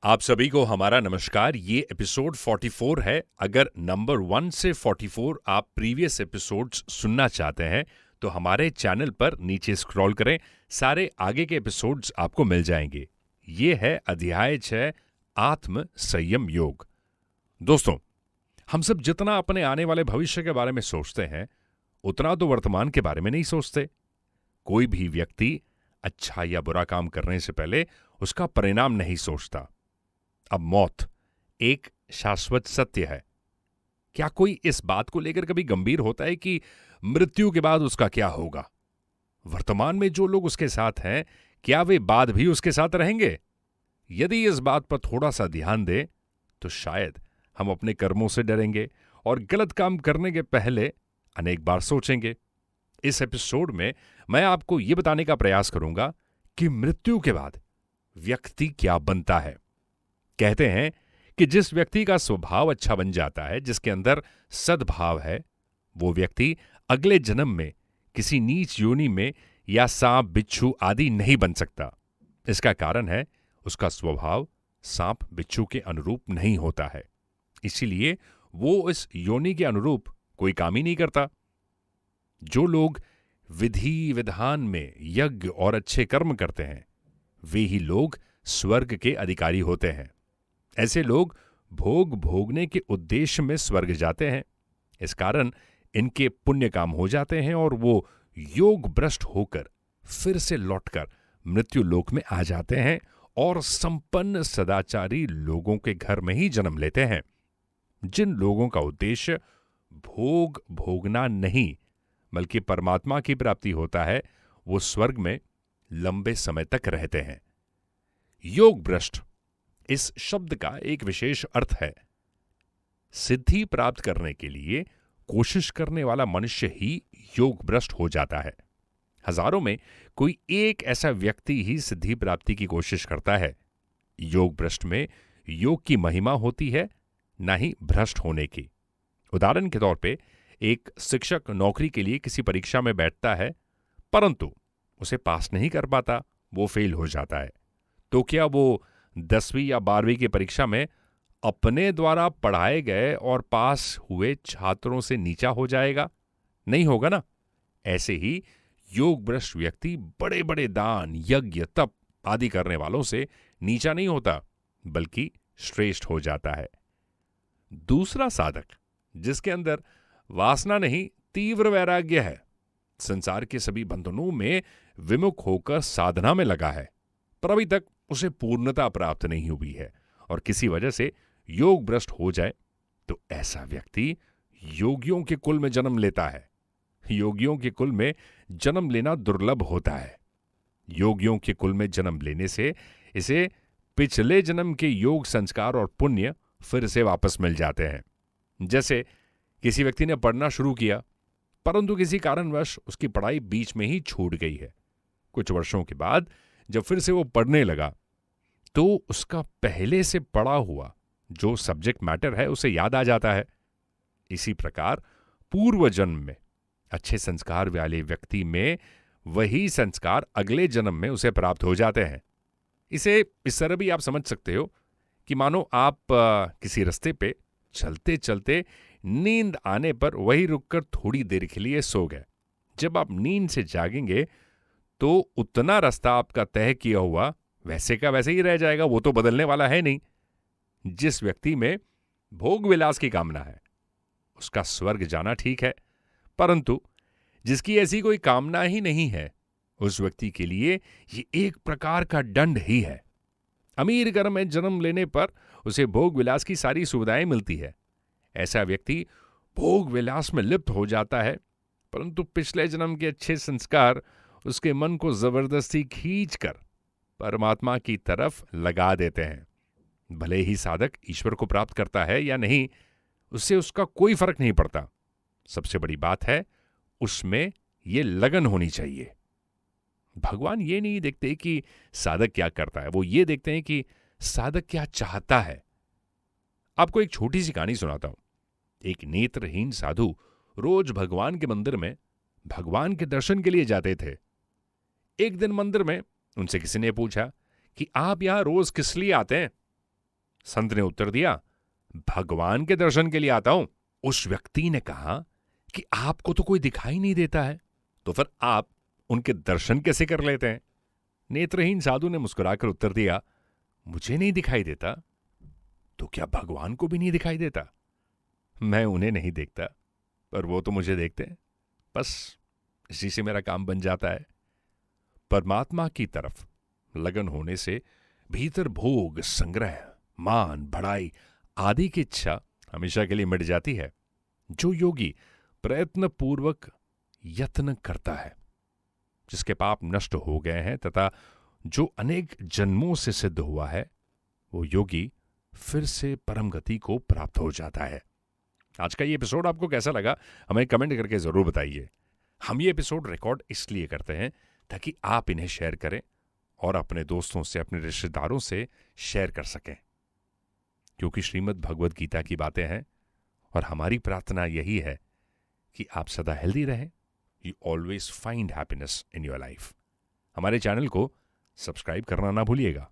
आप सभी को हमारा नमस्कार। ये एपिसोड 44 है। अगर नंबर 1 से 44 आप प्रीवियस एपिसोड्स सुनना चाहते हैं तो हमारे चैनल पर नीचे स्क्रॉल करें, सारे आगे के एपिसोड्स आपको मिल जाएंगे। ये है अध्याय 6, आत्म संयम योग। दोस्तों, हम सब जितना अपने आने वाले भविष्य के बारे में सोचते हैं उतना तो वर्तमान के बारे में नहीं सोचते। कोई भी व्यक्ति अच्छा या बुरा काम करने से पहले उसका परिणाम नहीं सोचता। अब मौत एक शाश्वत सत्य है। क्या कोई इस बात को लेकर कभी गंभीर होता है कि मृत्यु के बाद उसका क्या होगा? वर्तमान में जो लोग उसके साथ हैं, क्या वे बाद भी उसके साथ रहेंगे? यदि इस बात पर थोड़ा सा ध्यान दें तो शायद हम अपने कर्मों से डरेंगे और गलत काम करने के पहले अनेक बार सोचेंगे। इस एपिसोड में मैं आपको यह बताने का प्रयास करूंगा कि मृत्यु के बाद व्यक्ति क्या बनता है। कहते हैं कि जिस व्यक्ति का स्वभाव अच्छा बन जाता है, जिसके अंदर सद्भाव है, वो व्यक्ति अगले जन्म में किसी नीच योनि में या सांप बिच्छू आदि नहीं बन सकता। इसका कारण है उसका स्वभाव सांप बिच्छू के अनुरूप नहीं होता है, इसीलिए वो इस योनि के अनुरूप कोई काम ही नहीं करता। जो लोग विधि विधान में यज्ञ और अच्छे कर्म करते हैं, वे ही लोग स्वर्ग के अधिकारी होते हैं। ऐसे लोग भोग भोगने के उद्देश्य में स्वर्ग जाते हैं। इस कारण इनके पुण्य काम हो जाते हैं और वो योग भ्रष्ट होकर फिर से लौटकर मृत्यु लोक में आ जाते हैं और संपन्न सदाचारी लोगों के घर में ही जन्म लेते हैं। जिन लोगों का उद्देश्य भोग भोगना नहीं बल्कि परमात्मा की प्राप्ति होता है, वो स्वर्ग में लंबे समय तक रहते हैं। योग भ्रष्ट इस शब्द का एक विशेष अर्थ है। सिद्धि प्राप्त करने के लिए कोशिश करने वाला मनुष्य ही योग भ्रष्ट हो जाता है। हजारों में कोई एक ऐसा व्यक्ति ही सिद्धि प्राप्ति की कोशिश करता है। योग भ्रष्ट में योग की महिमा होती है, ना ही भ्रष्ट होने की। उदाहरण के तौर पे एक शिक्षक नौकरी के लिए किसी परीक्षा में बैठता है, परंतु उसे पास नहीं कर पाता, वो फेल हो जाता है। तो क्या वो 10वीं या 12वीं की परीक्षा में अपने द्वारा पढ़ाए गए और पास हुए छात्रों से नीचा हो जाएगा? नहीं होगा ना। ऐसे ही योग भ्रष्ट व्यक्ति बड़े बड़े दान, यज्ञ, तप आदि करने वालों से नीचा नहीं होता, बल्कि श्रेष्ठ हो जाता है। दूसरा साधक, जिसके अंदर वासना नहीं तीव्र वैराग्य है, संसार के सभी बंधनों में विमुख होकर साधना में लगा है, पर अभी तक उसे पूर्णता प्राप्त नहीं हुई है और किसी वजह से योग भ्रष्ट हो जाए, तो ऐसा व्यक्ति योगियों के कुल में जन्म लेता है। योगियों के कुल में जन्म लेना दुर्लभ होता है। योगियों के कुल में जन्म लेने से इसे पिछले जन्म के योग संस्कार और पुण्य फिर से वापस मिल जाते हैं। जैसे किसी व्यक्ति ने पढ़ना शुरू किया, परंतु किसी कारणवश उसकी पढ़ाई बीच में ही छूट गई है। कुछ वर्षों के बाद जब फिर से वो पढ़ने लगा तो उसका पहले से पढ़ा हुआ जो सब्जेक्ट मैटर है उसे याद आ जाता है। इसी प्रकार पूर्व जन्म में अच्छे संस्कार वाले व्यक्ति में वही संस्कार अगले जन्म में उसे प्राप्त हो जाते हैं। इसे इस तरह भी आप समझ सकते हो कि मानो आप किसी रास्ते पे चलते चलते नींद आने पर वही रुककर थोड़ी देर के लिए सो गए। जब आप नींद से जागेंगे तो उतना रास्ता आपका तय किया हुआ वैसे का वैसे ही रह जाएगा, वो तो बदलने वाला है नहीं। जिस व्यक्ति में भोग विलास की कामना है उसका स्वर्ग जाना ठीक है, परंतु जिसकी ऐसी कोई कामना ही नहीं है उस व्यक्ति के लिए ये एक प्रकार का दंड ही है। अमीर घर में जन्म लेने पर उसे भोग विलास की सारी सुविधाएं मिलती है। ऐसा व्यक्ति भोग विलास में लिप्त हो जाता है, परंतु पिछले जन्म के अच्छे संस्कार उसके मन को जबरदस्ती खींचकर परमात्मा की तरफ लगा देते हैं। भले ही साधक ईश्वर को प्राप्त करता है या नहीं, उससे उसका कोई फर्क नहीं पड़ता। सबसे बड़ी बात है उसमें ये लगन होनी चाहिए। भगवान ये नहीं देखते कि साधक क्या करता है, वो ये देखते हैं कि साधक क्या चाहता है। आपको एक छोटी सी कहानी सुनाता हूं। एक नेत्रहीन साधु रोज भगवान के मंदिर में भगवान के दर्शन के लिए जाते थे। एक दिन मंदिर में उनसे किसी ने पूछा कि आप यहां रोज किस लिए आते हैं? संत ने उत्तर दिया, भगवान के दर्शन के लिए आता हूं। उस व्यक्ति ने कहा कि आपको तो कोई दिखाई नहीं देता है, तो फिर आप उनके दर्शन कैसे कर लेते हैं? नेत्रहीन साधु ने मुस्कुराकर उत्तर दिया, मुझे नहीं दिखाई देता तो क्या भगवान को भी नहीं दिखाई देता? मैं उन्हें नहीं देखता, पर वो तो मुझे देखते हैं। बस इसी से मेरा काम बन जाता है। परमात्मा की तरफ लगन होने से भीतर भोग, संग्रह, मान, बढ़ाई आदि की इच्छा हमेशा के लिए मिट जाती है। जो योगी प्रयत्न पूर्वक यत्न करता है, जिसके पाप नष्ट हो गए हैं तथा जो अनेक जन्मों से सिद्ध हुआ है, वो योगी फिर से परम गति को प्राप्त हो जाता है। आज का ये एपिसोड आपको कैसा लगा, हमें कमेंट करके जरूर बताइए। हम ये एपिसोड रिकॉर्ड इसलिए करते हैं ताकि आप इन्हें शेयर करें और अपने दोस्तों से, अपने रिश्तेदारों से शेयर कर सकें, क्योंकि श्रीमद् भगवद गीता की बातें हैं और हमारी प्रार्थना यही है कि आप सदा हेल्दी रहें। You always find happiness in your life. हमारे चैनल को सब्सक्राइब करना ना भूलिएगा।